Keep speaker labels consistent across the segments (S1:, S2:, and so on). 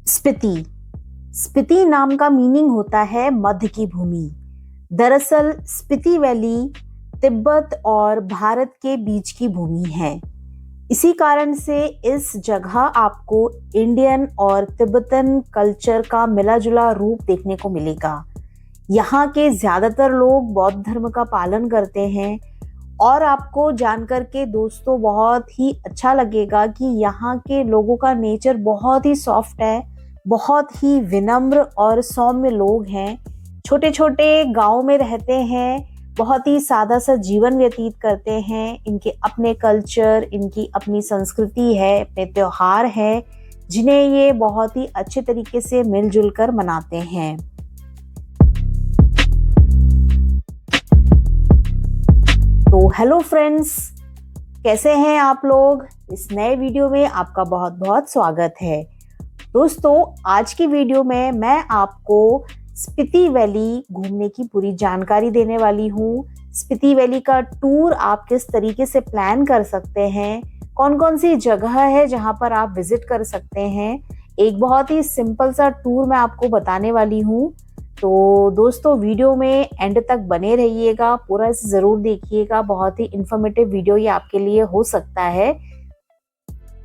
S1: स्पीति। स्पीति नाम का मीनिंग होता है मध्य की भूमि। दरअसल स्पीति वैली तिब्बत और भारत के बीच की भूमि है। इसी कारण से इस जगह आपको इंडियन और तिब्बतन कल्चर का मिला जुला रूप देखने को मिलेगा। यहाँ के ज्यादातर लोग बौद्ध धर्म का पालन करते हैं और आपको जानकर के दोस्तों बहुत ही अच्छा लगेगा कि यहाँ के लोगों का नेचर बहुत ही सॉफ्ट है, बहुत ही विनम्र और सौम्य लोग हैं। छोटे छोटे गांव में रहते हैं, बहुत ही सादा सा जीवन व्यतीत करते हैं। इनके अपने कल्चर, इनकी अपनी संस्कृति है, अपने त्योहार है जिन्हें ये बहुत ही अच्छे तरीके से मिलजुल कर मनाते हैं। तो हेलो फ्रेंड्स, कैसे हैं आप लोग। इस नए वीडियो में आपका बहुत बहुत स्वागत है। दोस्तों, आज की वीडियो में मैं आपको स्पीति वैली घूमने की पूरी जानकारी देने वाली हूँ। स्पीति वैली का टूर आप किस तरीके से प्लान कर सकते हैं, कौन कौन सी जगह है जहाँ पर आप विजिट कर सकते हैं, एक बहुत ही सिंपल सा टूर मैं आपको बताने वाली हूँ। तो दोस्तों, वीडियो में एंड तक बने रहिएगा, पूरा इसे जरूर देखिएगा। बहुत ही इंफॉर्मेटिव वीडियो ये आपके लिए हो सकता है।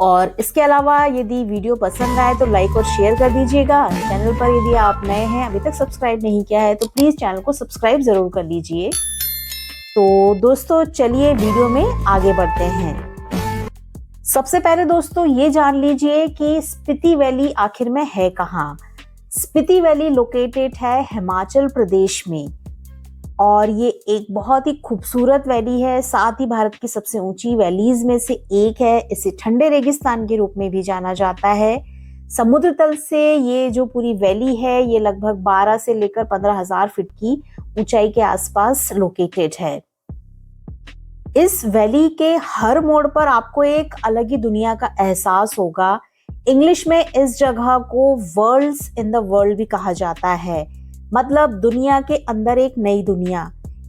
S1: और इसके अलावा यदि वीडियो पसंद आए तो लाइक और शेयर कर दीजिएगा। चैनल पर यदि आप नए हैं, अभी तक सब्सक्राइब नहीं किया है तो प्लीज चैनल को सब्सक्राइब जरूर कर लीजिए। तो दोस्तों, चलिए वीडियो में आगे बढ़ते हैं। सबसे पहले दोस्तों ये जान लीजिए कि स्पीति वैली आखिर में है कहाँ। स्पीति वैली लोकेटेड है हिमाचल प्रदेश में और ये एक बहुत ही खूबसूरत वैली है। साथ ही भारत की सबसे ऊंची वैलीज में से एक है। इसे ठंडे रेगिस्तान के रूप में भी जाना जाता है। समुद्र तल से ये जो पूरी वैली है ये लगभग 12 से लेकर 15,000 फीट की ऊंचाई के आसपास लोकेटेड है। इस वैली के हर मोड़ पर आपको एक अलग ही दुनिया का एहसास होगा। इंग्लिश में इस जगह को वर्ल्ड्स इन द वर्ल्ड भी कहा जाता है, मतलब दुनिया के अंदर एक नई दुनिया,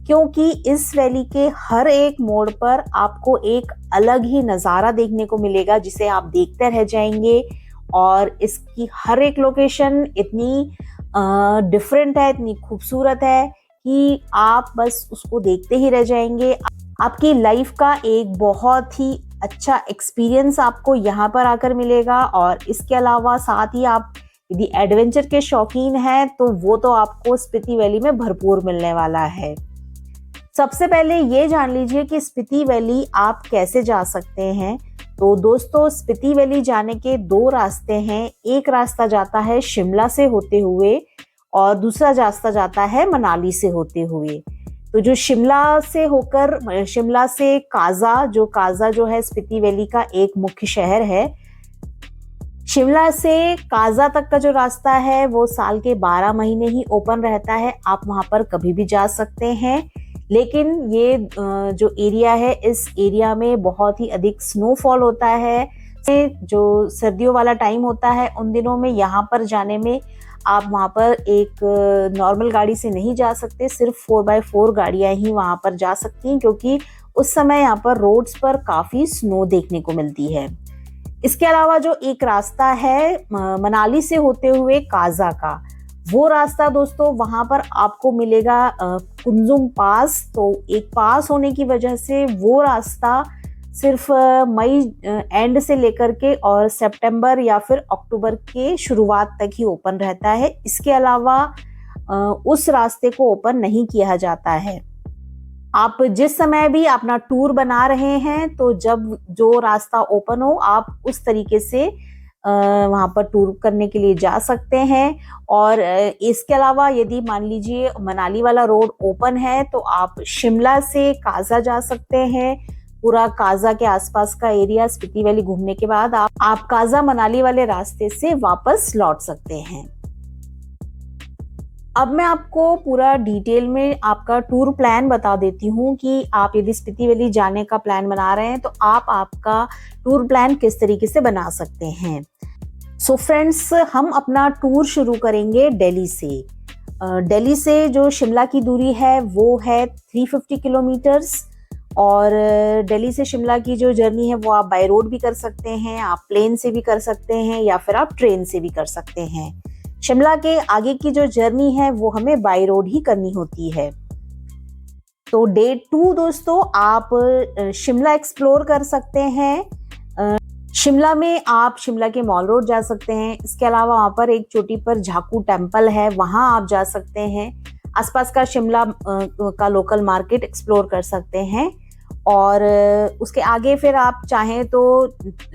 S1: क्योंकि इस वैली के हर एक मोड़ पर आपको एक अलग ही नज़ारा देखने को मिलेगा जिसे आप देखते रह जाएंगे। और इसकी हर एक लोकेशन इतनी डिफरेंट है, इतनी खूबसूरत है कि आप बस उसको देखते ही रह जाएंगे। आपकी लाइफ का एक बहुत ही अच्छा एक्सपीरियंस आपको यहाँ पर आकर मिलेगा। और इसके अलावा साथ ही आप यदि एडवेंचर के शौकीन हैं तो वो तो आपको स्पीति वैली में भरपूर मिलने वाला है। सबसे पहले ये जान लीजिए कि स्पीति वैली आप कैसे जा सकते हैं। तो दोस्तों, स्पीति वैली जाने के दो रास्ते हैं। एक रास्ता जाता है शिमला से होते हुए और दूसरा रास्ता जाता है मनाली से होते हुए। तो जो शिमला से काजा जो है स्पीति वैली का एक मुख्य शहर है। शिमला से काजा तक का जो रास्ता है वो साल के 12 महीने ही ओपन रहता है। आप वहां पर कभी भी जा सकते हैं। लेकिन ये जो एरिया है, इस एरिया में बहुत ही अधिक स्नोफॉल होता है। जो सर्दियों वाला टाइम होता है उन दिनों में यहाँ पर जाने में आप वहाँ पर एक नॉर्मल गाड़ी से नहीं जा सकते, सिर्फ 4x4 गाड़ियां ही वहाँ पर जा सकती हैं, क्योंकि उस समय यहाँ पर रोड्स पर काफी स्नो देखने को मिलती है। इसके अलावा जो एक रास्ता है मनाली से होते हुए काजा का, वो रास्ता दोस्तों वहाँ पर आपको मिलेगा कुंजुम पास। तो एक पास होने की वजह से वो रास्ता सिर्फ मई एंड से लेकर के और सितंबर या फिर अक्टूबर के शुरुआत तक ही ओपन रहता है। इसके अलावा उस रास्ते को ओपन नहीं किया जाता है। आप जिस समय भी अपना टूर बना रहे हैं तो जब जो रास्ता ओपन हो आप उस तरीके से वहां पर टूर करने के लिए जा सकते हैं। और इसके अलावा यदि मान लीजिए मनाली वाला रोड ओपन है तो आप शिमला से काजा जा सकते हैं। पूरा काजा के आसपास का एरिया स्पीति वैली घूमने के बाद आप काजा मनाली वाले रास्ते से वापस लौट सकते हैं। अब मैं आपको पूरा डिटेल में आपका टूर प्लान बता देती हूँ कि आप यदि स्पीति वैली जाने का प्लान बना रहे हैं तो आप आपका टूर प्लान किस तरीके से बना सकते हैं। सो फ्रेंड्स, हम अपना टूर शुरू करेंगे दिल्ली से। दिल्ली से जो शिमला की दूरी है वो है 350 किलोमीटर्स और दिल्ली से शिमला की जो जर्नी है वो आप बाय रोड भी कर सकते हैं, आप प्लेन से भी कर सकते हैं या फिर आप ट्रेन से भी कर सकते हैं। शिमला के आगे की जो जर्नी है वो हमें बाय रोड ही करनी होती है। तो डे 2 दोस्तों आप शिमला एक्सप्लोर कर सकते हैं। शिमला में आप शिमला के मॉल रोड जा सकते हैं। इसके अलावा वहाँ पर एक चोटी पर झाकू टेम्पल है, वहाँ आप जा सकते हैं। आसपास का शिमला का लोकल मार्केट एक्सप्लोर कर सकते हैं। और उसके आगे फिर आप चाहें तो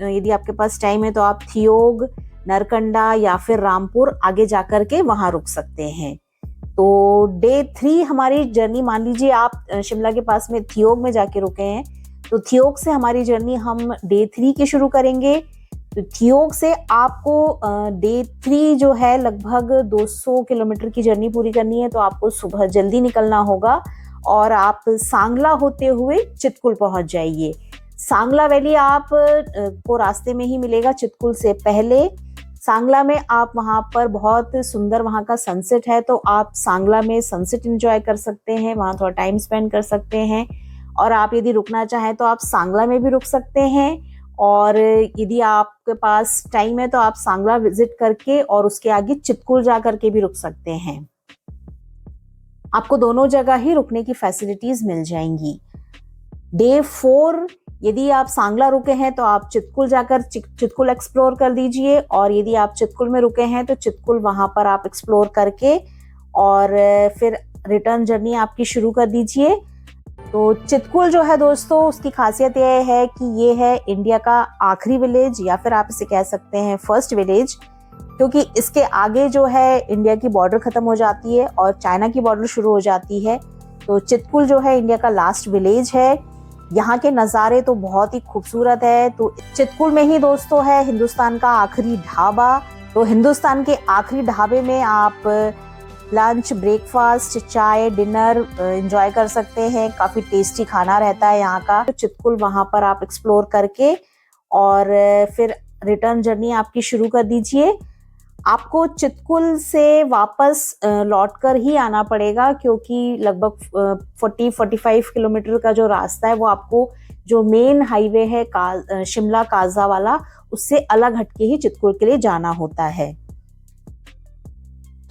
S1: यदि आपके पास टाइम है तो आप थियोग, नरकंडा या फिर रामपुर आगे जाकर के वहाँ रुक सकते हैं। तो डे 3 हमारी जर्नी, मान लीजिए आप शिमला के पास में थियोग में जाके रुके हैं, तो थियोग से हमारी जर्नी हम डे 3 की शुरू करेंगे। तो थियोग से आपको डे 3 जो है लगभग 200 किलोमीटर की जर्नी पूरी करनी है। तो आपको सुबह जल्दी निकलना होगा और आप सांगला होते हुए चितकुल पहुंच जाइए। सांगला वैली आप को रास्ते में ही मिलेगा चितकुल से पहले। सांगला में आप वहाँ पर बहुत सुंदर वहाँ का सनसेट है, तो आप सांगला में सनसेट एंजॉय कर सकते हैं, वहाँ थोड़ा टाइम स्पेंड कर सकते हैं। और आप यदि रुकना चाहें तो आप सांगला में भी रुक सकते हैं। और यदि आपके पास टाइम है तो आप सांगला विजिट करके और उसके आगे चितकुल जा करके भी रुक सकते हैं। आपको दोनों जगह ही रुकने की फैसिलिटीज मिल जाएंगी। डे 4 यदि आप सांगला रुके हैं तो आप चितकुल जाकर चितकुल एक्सप्लोर कर दीजिए। और यदि आप चितकुल में रुके हैं तो चितकुल वहां पर आप एक्सप्लोर करके और फिर रिटर्न जर्नी आपकी शुरू कर दीजिए। तो चितकुल जो है दोस्तों, उसकी खासियत यह है कि ये है इंडिया का आखिरी विलेज, या फिर आप इसे कह सकते हैं फर्स्ट विलेज, क्योंकि इसके आगे जो है इंडिया की बॉर्डर खत्म हो जाती है और चाइना की बॉर्डर शुरू हो जाती है। तो चितकुल जो है इंडिया का लास्ट विलेज है। यहाँ के नज़ारे तो बहुत ही खूबसूरत है। तो चितकुल में ही दोस्तों है हिंदुस्तान का आखिरी ढाबा। तो हिंदुस्तान के आखिरी ढाबे में आप लंच, ब्रेकफास्ट, चाय, डिनर एंजॉय कर सकते हैं। काफ़ी टेस्टी खाना रहता है यहाँ का। तो चितकुल वहाँ पर आप एक्सप्लोर करके और फिर रिटर्न जर्नी आपकी शुरू कर दीजिए। आपको चितकुल से वापस लौटकर ही आना पड़ेगा, क्योंकि लगभग 40-45 किलोमीटर का जो रास्ता है वो आपको, जो मेन हाईवे है शिमला काजा वाला, उससे अलग हटके ही चितकुल के लिए जाना होता है।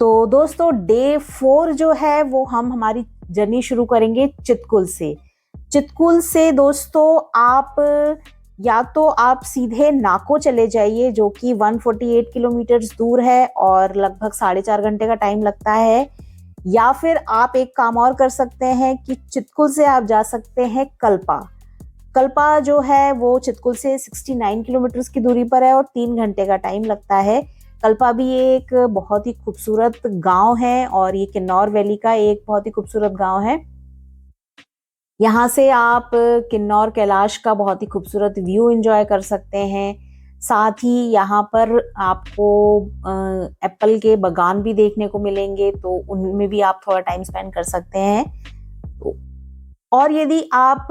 S1: तो दोस्तों डे 4 जो है वो हम हमारी जर्नी शुरू करेंगे चितकुल से। चितकुल से दोस्तों आप या तो आप सीधे नाको चले जाइए, जो कि 148 किलोमीटर दूर है और लगभग 4.5 घंटे का टाइम लगता है। या फिर आप एक काम और कर सकते हैं कि चितकुल से आप जा सकते हैं कल्पा। कल्पा जो है वो चितकुल से 69 किलोमीटर की दूरी पर है और 3 घंटे का टाइम लगता है। कल्पा भी एक बहुत ही खूबसूरत गांव है और ये किन्नौर वैली का एक बहुत ही खूबसूरत गांव है। यहाँ से आप किन्नौर कैलाश का बहुत ही खूबसूरत व्यू एंजॉय कर सकते हैं। साथ ही यहाँ पर आपको एप्पल के बागान भी देखने को मिलेंगे, तो उनमें भी आप थोड़ा टाइम स्पेंड कर सकते हैं। और यदि आप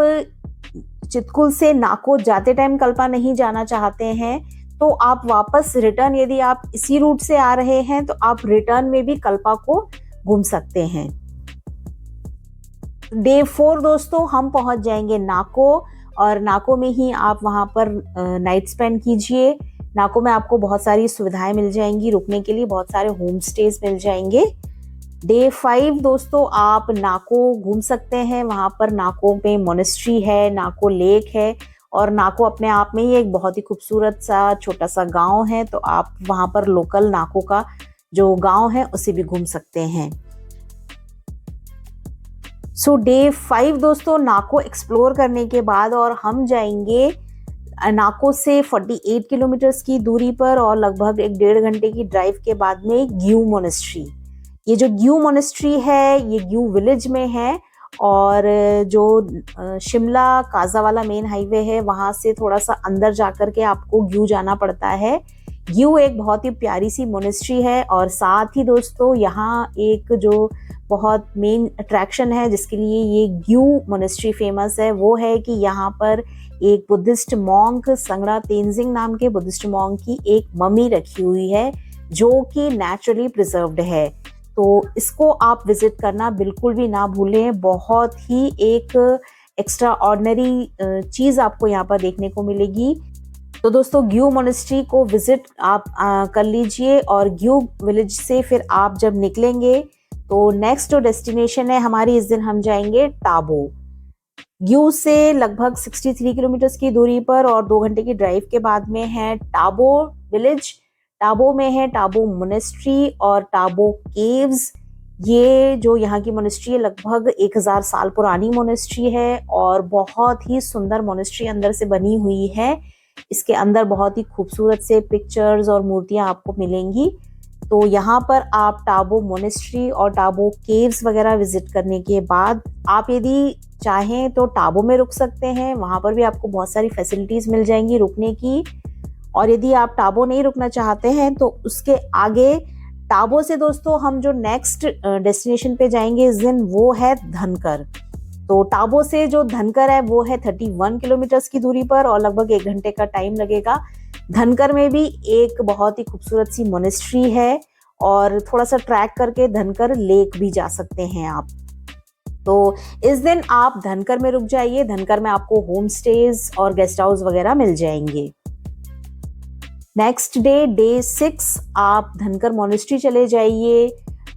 S1: चितकुल से नाको जाते टाइम कल्पा नहीं जाना चाहते हैं तो आप वापस रिटर्न, यदि आप इसी रूट से आ रहे हैं तो आप रिटर्न में भी कल्पा को घूम सकते हैं। डे 4 दोस्तों हम पहुंच जाएंगे नाको, और नाको में ही आप वहां पर नाइट स्पेंड कीजिए। नाको में आपको बहुत सारी सुविधाएं मिल जाएंगी रुकने के लिए, बहुत सारे होम स्टेज मिल जाएंगे। डे 5 दोस्तों आप नाको घूम सकते हैं। वहां पर नाको में मोनेस्ट्री है, नाको लेक है, और नाको अपने आप में ही एक बहुत ही खूबसूरत सा छोटा सा गांव है। तो आप वहां पर लोकल नाको का जो गांव है उसे भी घूम सकते हैं। सो डे 5 दोस्तों नाको एक्सप्लोर करने के बाद और हम जाएंगे नाको से 48 किलोमीटर की दूरी पर और लगभग 1-1.5 घंटे की ड्राइव के बाद में ग्यू मोनेस्ट्री। ये जो ग्यू मोनेस्ट्री है ये ग्यू विलेज में है, और जो शिमला काजा वाला मेन हाईवे है वहाँ से थोड़ा सा अंदर जाकर के आपको ग्यू जाना पड़ता है। ग्यू एक बहुत ही प्यारी सी मोनेस्ट्री है, और साथ ही दोस्तों यहाँ एक जो बहुत मेन अट्रैक्शन है जिसके लिए ये ग्यू मोनेस्ट्री फेमस है, वो है कि यहाँ पर एक बुद्धिस्ट मॉन्क, संगड़ा तेंजिंग नाम के बुद्धिस्ट मॉन्क की एक मम्मी रखी हुई है जो कि नेचुरली प्रिजर्व्ड है। तो इसको आप विजिट करना बिल्कुल भी ना भूलें। बहुत ही एक एक्स्ट्रा ऑर्डिनरी चीज़ आपको यहाँ पर देखने को मिलेगी। तो दोस्तों ग्यू मोनेस्ट्री को विजिट आप कर लीजिए और ग्यू विलेज से फिर आप जब निकलेंगे तो नेक्स्ट जो डेस्टिनेशन है हमारी, इस दिन हम जाएंगे टाबो। ग्यू से लगभग 63 किलोमीटर की दूरी पर और 2 घंटे की ड्राइव के बाद में है टाबो विलेज। टाबो में है टाबो मोनेस्ट्री और टाबो केव्स। ये जो यहाँ की मोनेस्ट्री है लगभग 1000 साल पुरानी मोनेस्ट्री है और बहुत ही सुंदर मोनेस्ट्री अंदर से बनी हुई है। इसके अंदर बहुत ही खूबसूरत से पिक्चर्स और मूर्तियां आपको मिलेंगी। तो यहाँ पर आप टाबो मोनेस्ट्री और टाबो केव्स वगैरह विजिट करने के बाद आप यदि चाहें तो टाबो में रुक सकते हैं, वहाँ पर भी आपको बहुत सारी फैसिलिटीज़ मिल जाएंगी रुकने की। और यदि आप टाबो नहीं रुकना चाहते हैं तो उसके आगे टाबो से दोस्तों हम जो नेक्स्ट डेस्टिनेशन पे जाएंगे इस दिन, वो है धनकर। तो टाबो से जो धनकर है वो है 31 किलोमीटर की दूरी पर और लगभग 1 घंटे का टाइम लगेगा। धनकर में भी एक बहुत ही खूबसूरत सी मोनेस्ट्री है और थोड़ा सा ट्रैक करके धनकर लेक भी जा सकते हैं आप। तो इस दिन आप धनकर में रुक जाइए। धनकर में आपको होम स्टेज और गेस्ट हाउस वगैरह मिल जाएंगे। नेक्स्ट डे 6 आप धनकर मोनेस्ट्री चले जाइए,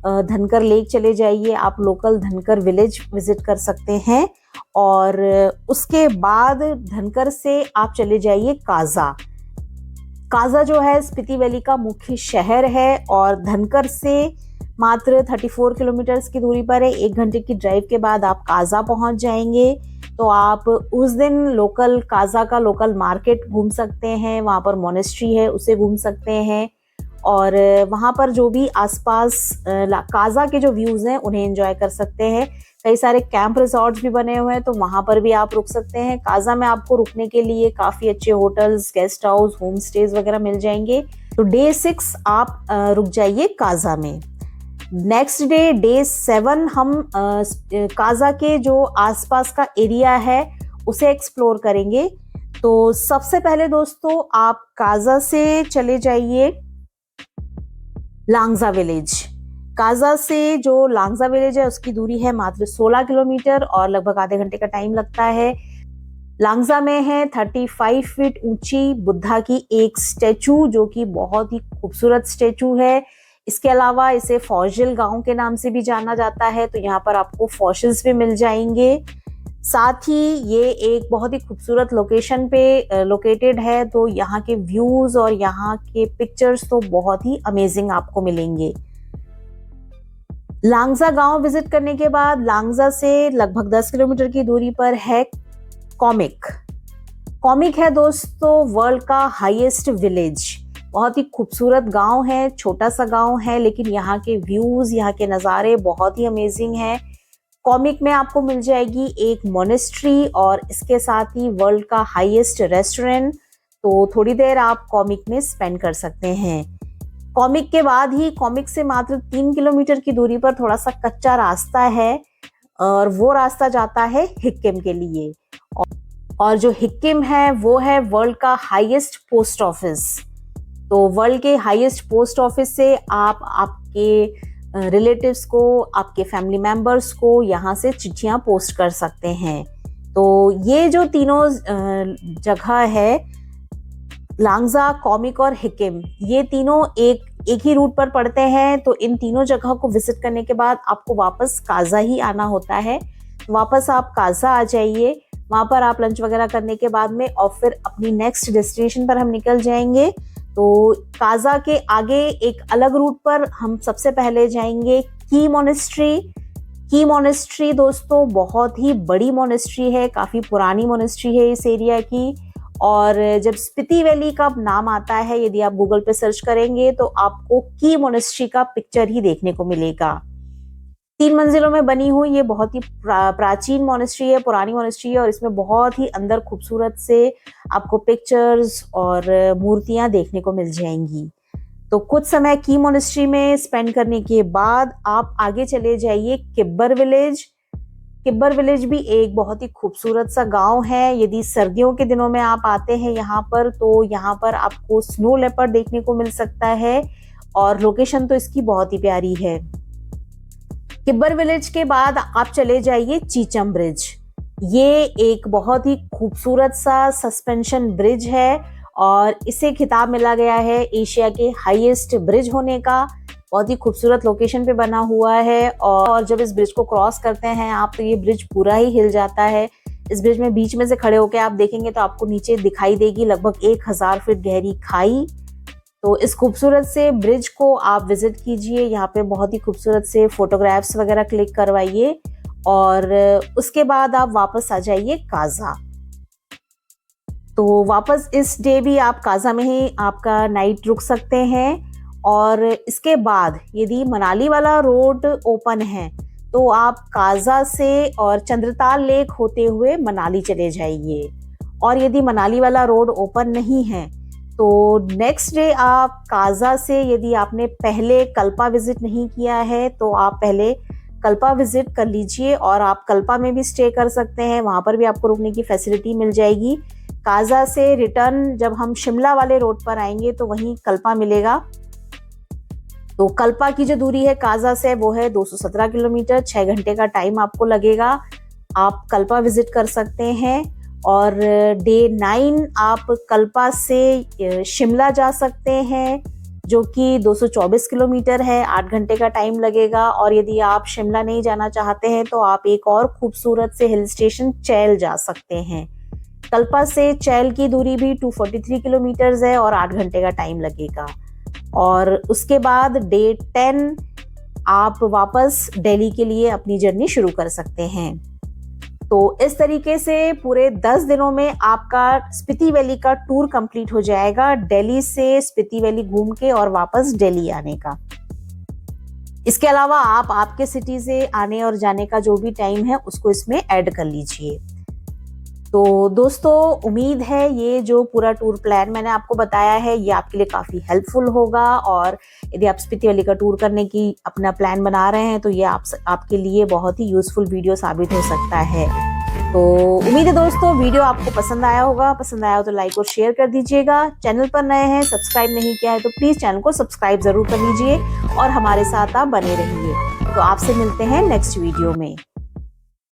S1: धनकर लेक चले जाइए, आप लोकल धनकर विलेज विजिट कर सकते हैं। और उसके बाद धनकर से आप चले जाइए काजा। काजा जो है स्पीति वैली का मुख्य शहर है और धनकर से मात्र 34 किलोमीटर की दूरी पर है। 1 घंटे की ड्राइव के बाद आप काजा पहुंच जाएंगे। तो आप उस दिन लोकल काजा का लोकल मार्केट घूम सकते हैं, वहाँ पर मोनेस्ट्री है उसे घूम सकते हैं और वहाँ पर जो भी आसपास काजा के जो व्यूज़ हैं उन्हें एंजॉय कर सकते हैं। कई सारे कैंप रिजॉर्ट्स भी बने हुए हैं तो वहाँ पर भी आप रुक सकते हैं। काजा में आपको रुकने के लिए काफ़ी अच्छे hotels, guest house, home stage वगैरह मिल जाएंगे। तो डे 6 आप रुक जाइए काजा में। नेक्स्ट डे 7 हम काजा के जो आसपास का एरिया है उसे एक्सप्लोर करेंगे। तो सबसे पहले दोस्तों आप काजा से चले जाइए लांगजा विलेज। काजा से जो लांगजा विलेज है उसकी दूरी है मात्र 16 किलोमीटर और लगभग आधे घंटे का टाइम लगता है। लांगजा में है 35 फीट ऊंची बुद्धा की एक स्टैचू जो कि बहुत ही खूबसूरत स्टैचू है। इसके अलावा इसे फॉसिल गांव के नाम से भी जाना जाता है। तो यहाँ पर आपको फॉसिल्स भी मिल जाएंगे। साथ ही ये एक बहुत ही खूबसूरत लोकेशन पे लोकेटेड है। तो यहाँ के व्यूज और यहाँ के पिक्चर्स तो बहुत ही अमेजिंग आपको मिलेंगे। लांगजा गांव विजिट करने के बाद लांगजा से लगभग 10 किलोमीटर की दूरी पर है कॉमिक। कॉमिक है दोस्तों वर्ल्ड का हाईएस्ट विलेज। बहुत ही खूबसूरत गांव है, छोटा सा गांव है लेकिन यहाँ के व्यूज, यहाँ के नज़ारे बहुत ही अमेजिंग हैं। कॉमिक में आपको मिल जाएगी एक मोनेस्ट्री और इसके साथ ही वर्ल्ड का हाईएस्ट रेस्टोरेंट। तो थोड़ी देर आप कॉमिक में स्पेंड कर सकते हैं। कॉमिक के बाद ही कॉमिक से मात्र 3 किलोमीटर की दूरी पर थोड़ा सा कच्चा रास्ता है और वो रास्ता जाता है हिक्किम के लिए। और जो हिक्किम है वो है वर्ल्ड का हाईएस्ट पोस्ट ऑफिस। तो वर्ल्ड के हाईएस्ट पोस्ट ऑफिस से आप आपके रिलेटिव्स को, आपके फैमिली मेंबर्स को यहाँ से चिट्ठियाँ पोस्ट कर सकते हैं। तो ये जो तीनों जगह है लांगजा, कॉमिक और हिक्किम, ये तीनों एक ही रूट पर पड़ते हैं। तो इन तीनों जगह को विजिट करने के बाद आपको वापस काजा ही आना होता है। वापस आप काजा आ जाइए, वहाँ पर आप लंच वगैरह करने के बाद में और फिर अपनी नेक्स्ट डेस्टिनेशन पर हम निकल जाएंगे। तो काजा के आगे एक अलग रूट पर हम सबसे पहले जाएंगे की मोनेस्ट्री। की मोनेस्ट्री दोस्तों बहुत ही बड़ी मोनेस्ट्री है, काफ़ी पुरानी मोनेस्ट्री है इस एरिया की। और जब स्पीति वैली का नाम आता है, यदि आप गूगल पे सर्च करेंगे तो आपको की मोनेस्ट्री का पिक्चर ही देखने को मिलेगा। 3 मंजिलों में बनी हुई ये बहुत ही प्राचीन मोनेस्ट्री है, पुरानी मोनेस्ट्री है और इसमें बहुत ही अंदर खूबसूरत से आपको पिक्चर्स और मूर्तियां देखने को मिल जाएंगी। तो कुछ समय की मोनेस्ट्री में स्पेंड करने के बाद आप आगे चले जाइए किब्बर विलेज। किब्बर विलेज भी एक बहुत ही खूबसूरत सा गांव है। यदि सर्दियों के दिनों में आप आते हैं यहाँ पर तो यहाँ पर आपको स्नो लेपर्ड देखने को मिल सकता है और लोकेशन तो इसकी बहुत ही प्यारी है। किब्बर विलेज के बाद आप चले जाइए चीचम ब्रिज। ये एक बहुत ही खूबसूरत सा सस्पेंशन ब्रिज है और इसे खिताब मिला गया है एशिया के हाईएस्ट ब्रिज होने का। बहुत ही खूबसूरत लोकेशन पे बना हुआ है और जब इस ब्रिज को क्रॉस करते हैं आप तो ये ब्रिज पूरा ही हिल जाता है। इस ब्रिज में बीच में से खड़े होकर आप देखेंगे तो आपको नीचे दिखाई देगी लगभग 1000 फीट गहरी खाई। तो इस खूबसूरत से ब्रिज को आप विजिट कीजिए, यहाँ पे बहुत ही खूबसूरत से फोटोग्राफ्स वगैरह क्लिक करवाइए और उसके बाद आप वापस आ जाइए काजा। तो वापस इस डे भी आप काजा में ही आपका नाइट रुक सकते हैं और इसके बाद यदि मनाली वाला रोड ओपन है तो आप काजा से और चंद्रताल लेक होते हुए मनाली चले जाइए। और यदि मनाली वाला रोड ओपन नहीं है तो नेक्स्ट डे आप काजा से, यदि आपने पहले कल्पा विजिट नहीं किया है तो आप पहले कल्पा विजिट कर लीजिए और आप कल्पा में भी स्टे कर सकते हैं, वहां पर भी आपको रुकने की फैसिलिटी मिल जाएगी। काजा से रिटर्न जब हम शिमला वाले रोड पर आएंगे तो वहीं कल्पा मिलेगा। तो कल्पा की जो दूरी है काजा से वो है 217 किलोमीटर, 6 घंटे का टाइम आपको लगेगा। आप कल्पा विजिट कर सकते हैं और डे 9 आप कल्पा से शिमला जा सकते हैं जो कि 224 किलोमीटर है, 8 घंटे का टाइम लगेगा। और यदि आप शिमला नहीं जाना चाहते हैं तो आप एक और खूबसूरत से हिल स्टेशन चैल जा सकते हैं। कल्पा से चैल की दूरी भी 243 किलोमीटर है और 8 घंटे का टाइम लगेगा। और उसके बाद डे 10 आप वापस दिल्ली के लिए अपनी जर्नी शुरू कर सकते हैं। तो इस तरीके से पूरे 10 दिनों में आपका स्पीति वैली का टूर कंप्लीट हो जाएगा, दिल्ली से स्पीति वैली घूम के और वापस दिल्ली आने का। इसके अलावा आप आपके सिटी से आने और जाने का जो भी टाइम है उसको इसमें ऐड कर लीजिए। तो दोस्तों उम्मीद है ये जो पूरा टूर प्लान मैंने आपको बताया है ये आपके लिए काफ़ी हेल्पफुल होगा और यदि आप स्पीति वैली का टूर करने की अपना प्लान बना रहे हैं तो ये आपके लिए बहुत ही यूजफुल वीडियो साबित हो सकता है। तो उम्मीद है दोस्तों वीडियो आपको पसंद आया होगा। पसंद आया हो तो लाइक और शेयर कर दीजिएगा। चैनल पर नए हैं, सब्सक्राइब नहीं किया है तो प्लीज़ चैनल को सब्सक्राइब ज़रूर कर लीजिए और हमारे साथ आप बने रहिए। तो आपसे मिलते हैं नेक्स्ट वीडियो में।